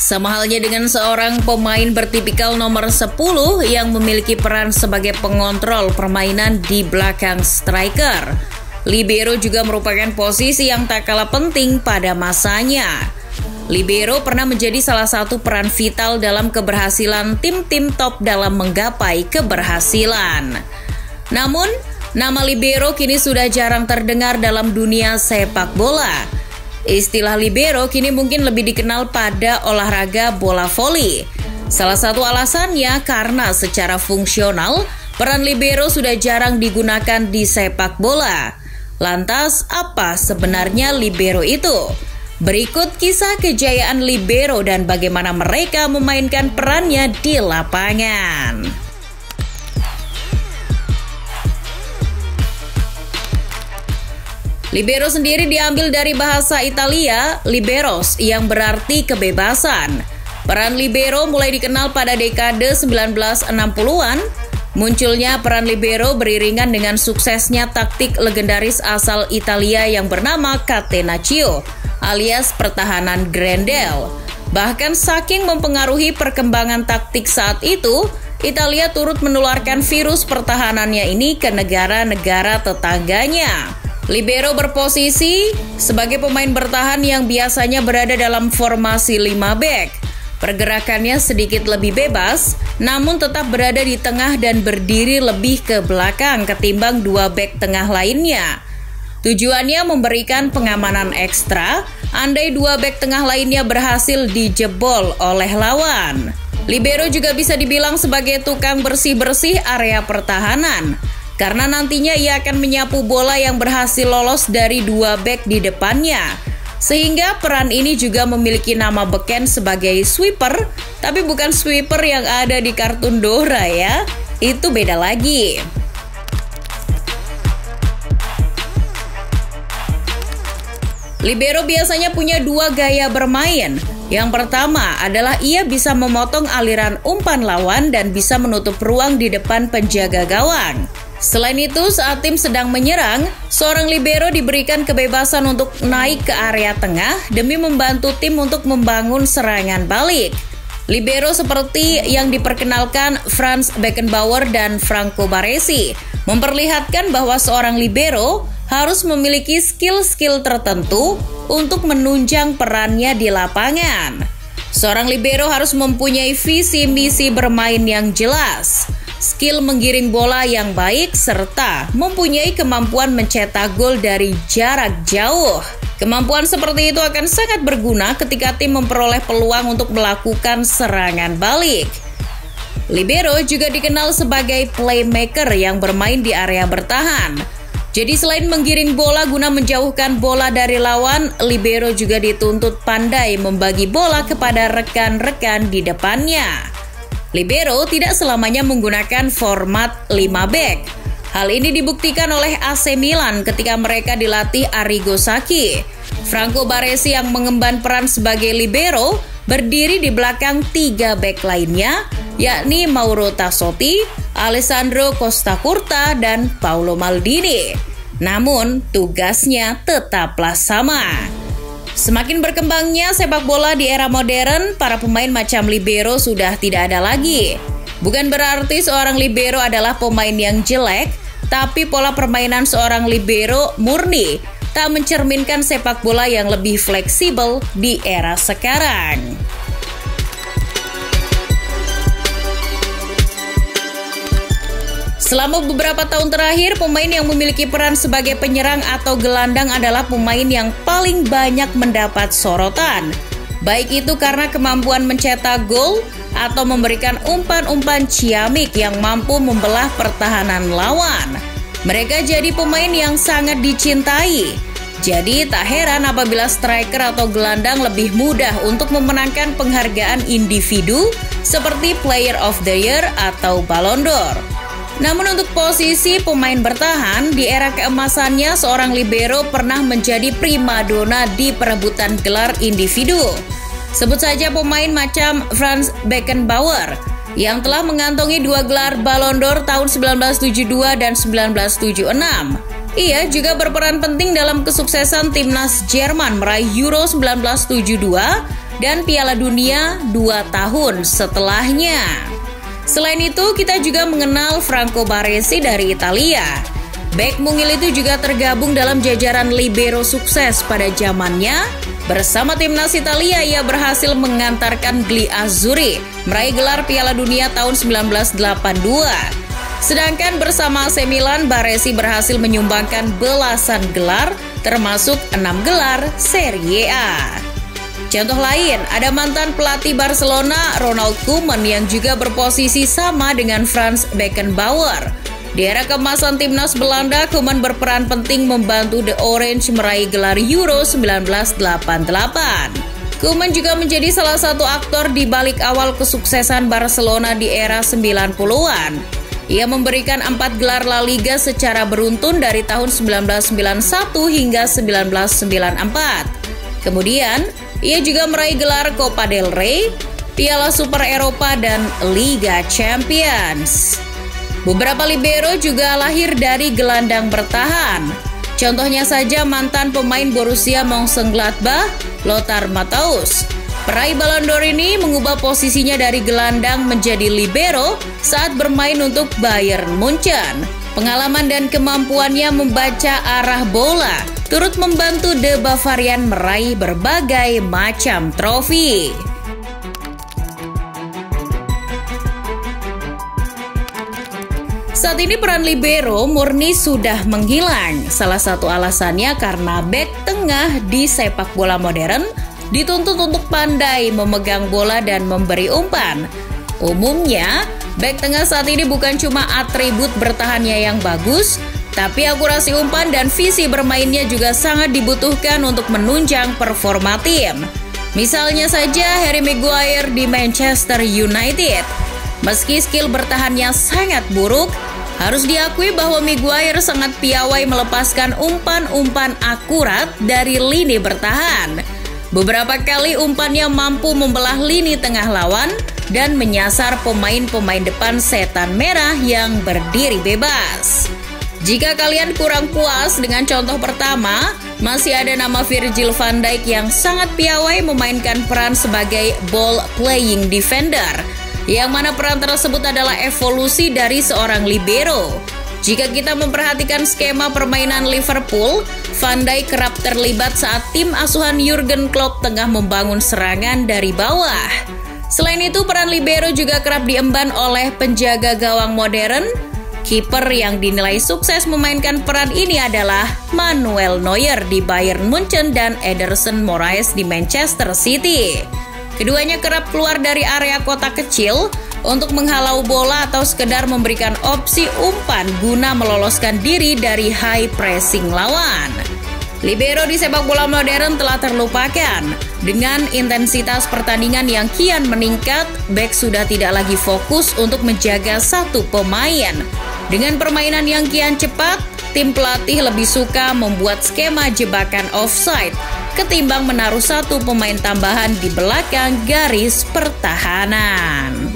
Sama halnya dengan seorang pemain bertipikal nomor 10 yang memiliki peran sebagai pengontrol permainan di belakang striker. Libero juga merupakan posisi yang tak kalah penting pada masanya. Libero pernah menjadi salah satu peran vital dalam keberhasilan tim-tim top dalam menggapai keberhasilan. Namun, nama libero kini sudah jarang terdengar dalam dunia sepak bola. Istilah libero kini mungkin lebih dikenal pada olahraga bola voli. Salah satu alasannya karena secara fungsional, peran libero sudah jarang digunakan di sepak bola. Lantas, apa sebenarnya libero itu? Berikut kisah kejayaan libero dan bagaimana mereka memainkan perannya di lapangan. Libero sendiri diambil dari bahasa Italia, liberos, yang berarti kebebasan. Peran libero mulai dikenal pada dekade 1960-an. Munculnya peran libero beriringan dengan suksesnya taktik legendaris asal Italia yang bernama catenaccio, alias pertahanan Grendel. Bahkan saking mempengaruhi perkembangan taktik saat itu, Italia turut menularkan virus pertahanannya ini ke negara-negara tetangganya. Libero berposisi sebagai pemain bertahan yang biasanya berada dalam formasi 5 back. Pergerakannya sedikit lebih bebas, namun tetap berada di tengah dan berdiri lebih ke belakang ketimbang 2 back tengah lainnya. Tujuannya memberikan pengamanan ekstra, andai 2 back tengah lainnya berhasil dijebol oleh lawan. Libero juga bisa dibilang sebagai tukang bersih-bersih area pertahanan, karena nantinya ia akan menyapu bola yang berhasil lolos dari 2 back di depannya. Sehingga peran ini juga memiliki nama beken sebagai sweeper, tapi bukan sweeper yang ada di kartun Dora ya. Itu beda lagi. Libero biasanya punya 2 gaya bermain. Yang pertama adalah ia bisa memotong aliran umpan lawan dan bisa menutup ruang di depan penjaga gawang. Selain itu, saat tim sedang menyerang, seorang libero diberikan kebebasan untuk naik ke area tengah demi membantu tim untuk membangun serangan balik. Libero seperti yang diperkenalkan Franz Beckenbauer dan Franco Baresi memperlihatkan bahwa seorang libero harus memiliki skill-skill tertentu untuk menunjang perannya di lapangan. Seorang libero harus mempunyai visi misi bermain yang jelas, skill menggiring bola yang baik, serta mempunyai kemampuan mencetak gol dari jarak jauh. Kemampuan seperti itu akan sangat berguna ketika tim memperoleh peluang untuk melakukan serangan balik. Libero juga dikenal sebagai playmaker yang bermain di area bertahan. Jadi selain menggiring bola guna menjauhkan bola dari lawan, libero juga dituntut pandai membagi bola kepada rekan-rekan di depannya. Libero tidak selamanya menggunakan format 5 back. Hal ini dibuktikan oleh AC Milan ketika mereka dilatih Arrigo Sacchi. Franco Baresi yang mengemban peran sebagai libero berdiri di belakang 3 back lainnya, yakni Mauro Tassotti, Alessandro Costacurta, dan Paolo Maldini. Namun, tugasnya tetaplah sama. Semakin berkembangnya sepak bola di era modern, para pemain macam libero sudah tidak ada lagi. Bukan berarti seorang libero adalah pemain yang jelek, tapi pola permainan seorang libero murni, tak mencerminkan sepak bola yang lebih fleksibel di era sekarang. Selama beberapa tahun terakhir, pemain yang memiliki peran sebagai penyerang atau gelandang adalah pemain yang paling banyak mendapat sorotan. Baik itu karena kemampuan mencetak gol atau memberikan umpan-umpan ciamik yang mampu membelah pertahanan lawan. Mereka jadi pemain yang sangat dicintai. Jadi tak heran apabila striker atau gelandang lebih mudah untuk memenangkan penghargaan individu seperti Player of the Year atau Ballon d'Or. Namun untuk posisi pemain bertahan, di era keemasannya seorang libero pernah menjadi primadona di perebutan gelar individu. Sebut saja pemain macam Franz Beckenbauer yang telah mengantongi 2 gelar Ballon d'Or tahun 1972 dan 1976. Ia juga berperan penting dalam kesuksesan timnas Jerman meraih Euro 1972 dan Piala Dunia 2 tahun setelahnya. Selain itu, kita juga mengenal Franco Baresi dari Italia. Bek mungil itu juga tergabung dalam jajaran libero sukses pada zamannya. Bersama timnas Italia, ia berhasil mengantarkan Gli Azzurri meraih gelar Piala Dunia tahun 1982. Sedangkan bersama AC Milan, Baresi berhasil menyumbangkan belasan gelar, termasuk 6 gelar Serie A. Contoh lain, ada mantan pelatih Barcelona, Ronald Koeman, yang juga berposisi sama dengan Franz Beckenbauer. Di era keemasan timnas Belanda, Koeman berperan penting membantu The Orange meraih gelar Euro 1988. Koeman juga menjadi salah satu aktor di balik awal kesuksesan Barcelona di era 90-an. Ia memberikan 4 gelar La Liga secara beruntun dari tahun 1991 hingga 1994. Kemudian, ia juga meraih gelar Copa del Rey, Piala Super Eropa, dan Liga Champions. Beberapa libero juga lahir dari gelandang bertahan. Contohnya saja mantan pemain Borussia Mönchengladbach, Lothar Matthäus. Peraih Ballon d'Or ini mengubah posisinya dari gelandang menjadi libero saat bermain untuk Bayern Munchen. Pengalaman dan kemampuannya membaca arah bola turut membantu The Bavarian meraih berbagai macam trofi. Saat ini peran libero murni sudah menghilang. Salah satu alasannya karena bek tengah di sepak bola modern dituntut untuk pandai memegang bola dan memberi umpan. Umumnya, bek tengah saat ini bukan cuma atribut bertahannya yang bagus, tapi akurasi umpan dan visi bermainnya juga sangat dibutuhkan untuk menunjang performa tim. Misalnya saja Harry Maguire di Manchester United. Meski skill bertahannya sangat buruk, harus diakui bahwa Maguire sangat piawai melepaskan umpan-umpan akurat dari lini bertahan. Beberapa kali umpannya mampu membelah lini tengah lawan dan menyasar pemain-pemain depan setan merah yang berdiri bebas. Jika kalian kurang puas dengan contoh pertama, masih ada nama Virgil van Dijk yang sangat piawai memainkan peran sebagai ball playing defender, yang mana peran tersebut adalah evolusi dari seorang libero. Jika kita memperhatikan skema permainan Liverpool, Van Dijk kerap terlibat saat tim asuhan Jurgen Klopp tengah membangun serangan dari bawah. Selain itu, peran libero juga kerap diemban oleh penjaga gawang modern. Kiper yang dinilai sukses memainkan peran ini adalah Manuel Neuer di Bayern Munchen dan Ederson Moraes di Manchester City. Keduanya kerap keluar dari area kotak kecil untuk menghalau bola atau sekedar memberikan opsi umpan guna meloloskan diri dari high pressing lawan. Libero di sepak bola modern telah terlupakan. Dengan intensitas pertandingan yang kian meningkat, bek sudah tidak lagi fokus untuk menjaga satu pemain. Dengan permainan yang kian cepat, tim pelatih lebih suka membuat skema jebakan offside ketimbang menaruh satu pemain tambahan di belakang garis pertahanan.